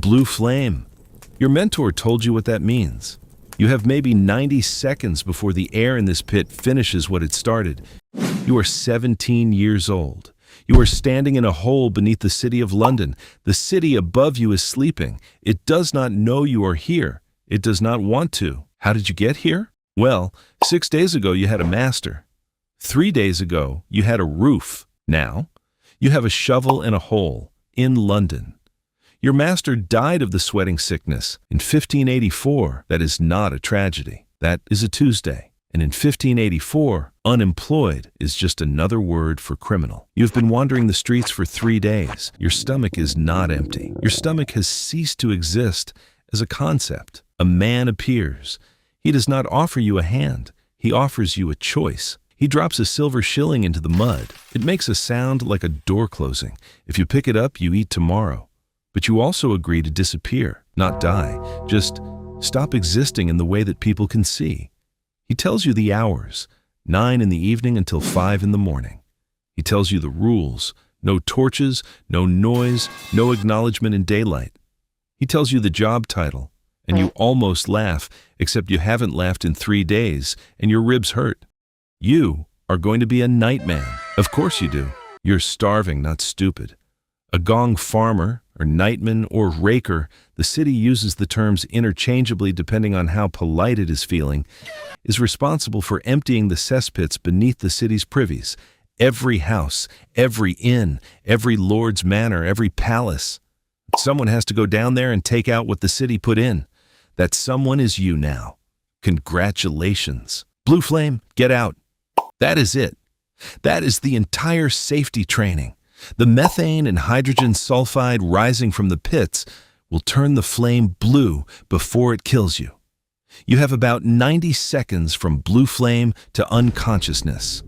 blue flame. Your mentor told you what that means. You have maybe 90 seconds before the air in this pit finishes what it started. You are 17 years old. You are standing in a hole beneath the city of London. The city above you is sleeping. It does not know you are here. It does not want to. How did you get here? Well, 6 days ago you had a master. 3 days ago you had a roof. Now, you have a shovel and a hole in London. Your master died of the sweating sickness in 1584. That is not a tragedy. That is a Tuesday. And in 1584, unemployed is just another word for criminal. You've been wandering the streets for 3 days. Your stomach is not empty. Your stomach has ceased to exist as a concept. A man appears. He does not offer you a hand. He offers you a choice. He drops a silver shilling into the mud. It makes a sound like a door closing. If you pick it up, you eat tomorrow. But you also agree to disappear, not die. Just stop existing in the way that people can see. He tells you the hours, 9 in the evening until 5 in the morning. He tells you the rules, no torches, no noise, no acknowledgement in daylight. He tells you the job title, and you almost laugh, except you haven't laughed in 3 days, and your ribs hurt. You are going to be a nightman. Of course you do. You're starving, not stupid. A Gong farmer, or nightman, or raker, the city uses the terms interchangeably depending on how polite it is feeling, is responsible for emptying the cesspits beneath the city's privies. Every house, every inn, every lord's manor, every palace. Someone has to go down there and take out what the city put in. That someone is you now. Congratulations. Blue Flame, get out. That is it. That is the entire safety training. The methane and hydrogen sulfide rising from the pits will turn the flame blue before it kills you. You have about 90 seconds from blue flame to unconsciousness.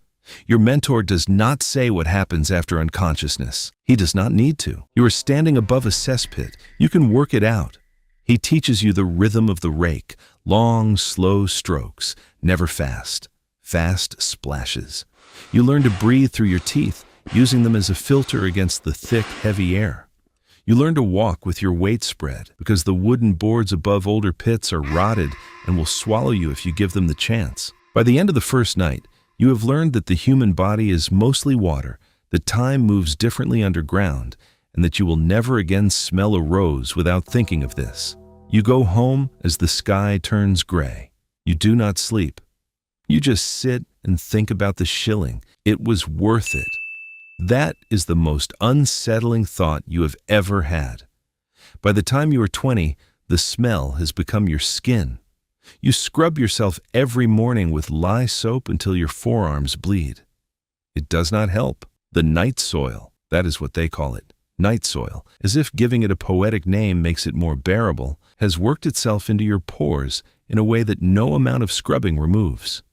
Your mentor does not say what happens after unconsciousness. He does not need to. You are standing above a cesspit. You can work it out. He teaches you the rhythm of the rake, long, slow strokes, never fast. Fast splashes. You learn to breathe through your teeth, using them as a filter against the thick, heavy air. You learn to walk with your weight spread because the wooden boards above older pits are rotted and will swallow you if you give them the chance. By the end of the first night, you have learned that the human body is mostly water, that time moves differently underground, and that you will never again smell a rose without thinking of this. You go home as the sky turns gray. You do not sleep. You just sit and think about the shilling. It was worth it. That is the most unsettling thought you have ever had. By the time you are 20, the smell has become your skin. You scrub yourself every morning with lye soap until your forearms bleed. It does not help. The night soil, that is what they call it, night soil, as if giving it a poetic name makes it more bearable, has worked itself into your pores in a way that no amount of scrubbing removes.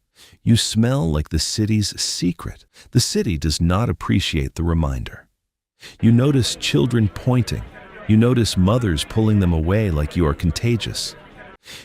You smell like the city's secret. The city does not appreciate the reminder. You notice children pointing. You notice mothers pulling them away like you are contagious.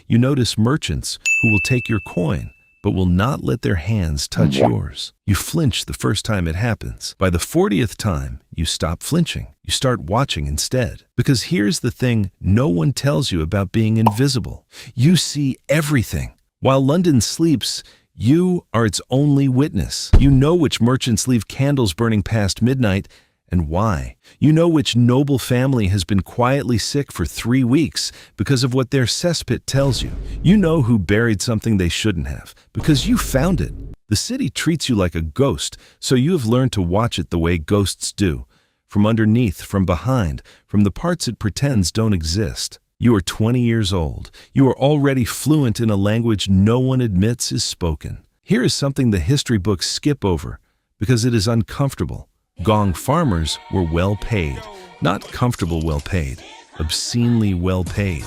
You notice merchants who will take your coin, but will not let their hands touch yours. You flinch the first time it happens. By the 40th time, you stop flinching. You start watching instead. Because here's the thing no one tells you about being invisible. You see everything. While London sleeps, you are its only witness. You know which merchants leave candles burning past midnight and why. You know which noble family has been quietly sick for 3 weeks because of what their cesspit tells you. You know who buried something they shouldn't have because you found it. The city treats you like a ghost, so you have learned to watch it the way ghosts do. From underneath, from behind, from the parts it pretends don't exist. You are 20 years old. You are already fluent in a language no one admits is spoken. Here is something the history books skip over because it is uncomfortable. Gong farmers were well paid, not comfortable well paid, obscenely well paid.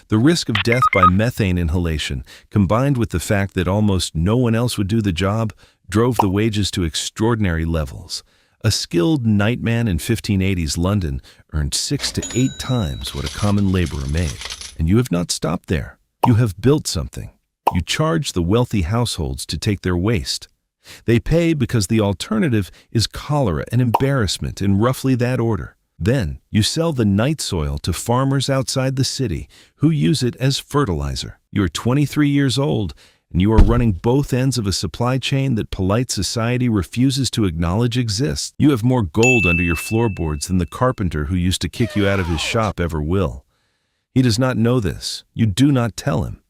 The risk of death by methane inhalation, combined with the fact that almost no one else would do the job, drove the wages to extraordinary levels. A skilled nightman in 1580s London earned 6 to 8 times what a common laborer made. And you have not stopped there. You have built something. You charge the wealthy households to take their waste. They pay because the alternative is cholera and embarrassment in roughly that order. Then you sell the night soil to farmers outside the city who use it as fertilizer. You are 23 years old and you are running both ends of a supply chain that polite society refuses to acknowledge exists. You have more gold under your floorboards than the carpenter who used to kick you out of his shop ever will. He does not know this. You do not tell him.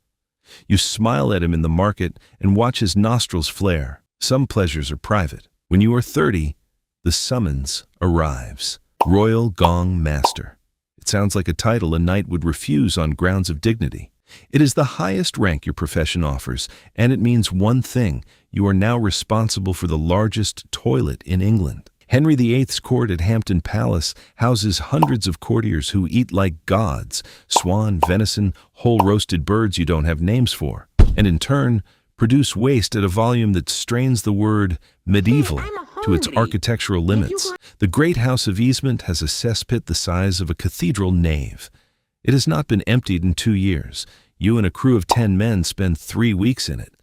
You smile at him in the market and watch his nostrils flare. Some pleasures are private. When you are 30, the summons arrives. Royal Gong Master. It sounds like a title a knight would refuse on grounds of dignity. It is the highest rank your profession offers, and it means one thing: you are now responsible for the largest toilet in England. Henry VIII's court at Hampton Palace houses hundreds of courtiers who eat like gods: swan, venison, whole roasted birds you don't have names for, and in turn produce waste at a volume that strains the word medieval to its architectural limits. The great house of Easement has a cesspit the size of a cathedral nave. It has not been emptied in 2 years. You and a crew of 10 men spend 3 weeks in it.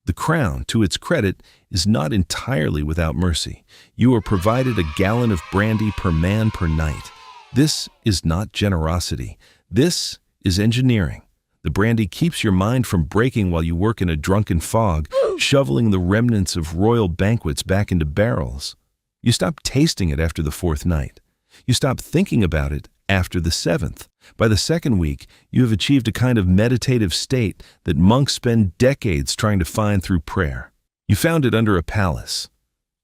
The Crown, to its credit, is not entirely without mercy. You are provided a gallon of brandy per man per night. This is not generosity. This is engineering. The brandy keeps your mind from breaking while you work in a drunken fog, shoveling the remnants of royal banquets back into barrels. You stop tasting it after the 4th night. You stop thinking about it after the 7th. By the 2nd week, you have achieved a kind of meditative state that monks spend decades trying to find through prayer. You found it under a palace.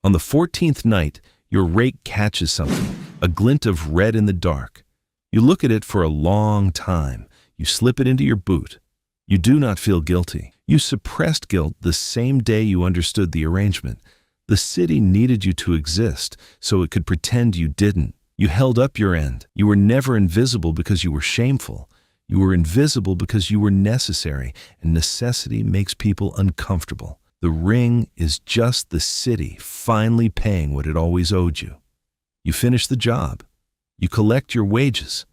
On the 14th night, your rake catches something, a glint of red in the dark. You look at it for a long time. You slip it into your boot. You do not feel guilty. You suppressed guilt the same day you understood the arrangement. The city needed you to exist so it could pretend you didn't. You held up your end. You were never invisible because you were shameful. You were invisible because you were necessary, and necessity makes people uncomfortable. The ring is just the city finally paying what it always owed you. You finish the job. You collect your wages.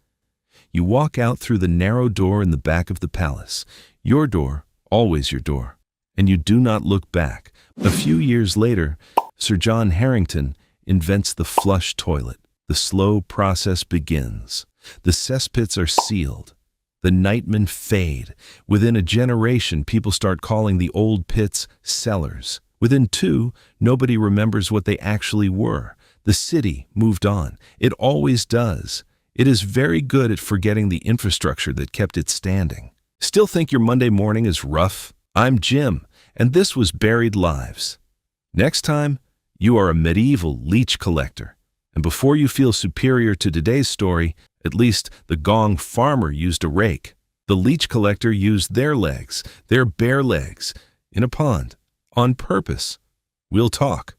You walk out through the narrow door in the back of the palace. Your door, always your door. And you do not look back. A few years later, Sir John Harrington invents the flush toilet. The slow process begins. The cesspits are sealed. The nightmen fade. Within a generation, people start calling the old pits cellars. Within 2, nobody remembers what they actually were. The city moved on. It always does. It is very good at forgetting the infrastructure that kept it standing. Still think your Monday morning is rough? I'm Jim, and this was Buried Lives. Next time, you are a medieval leech collector. And before you feel superior to today's story, at least the Gong farmer used a rake. The leech collector used their legs, their bare legs, in a pond, on purpose. We'll talk.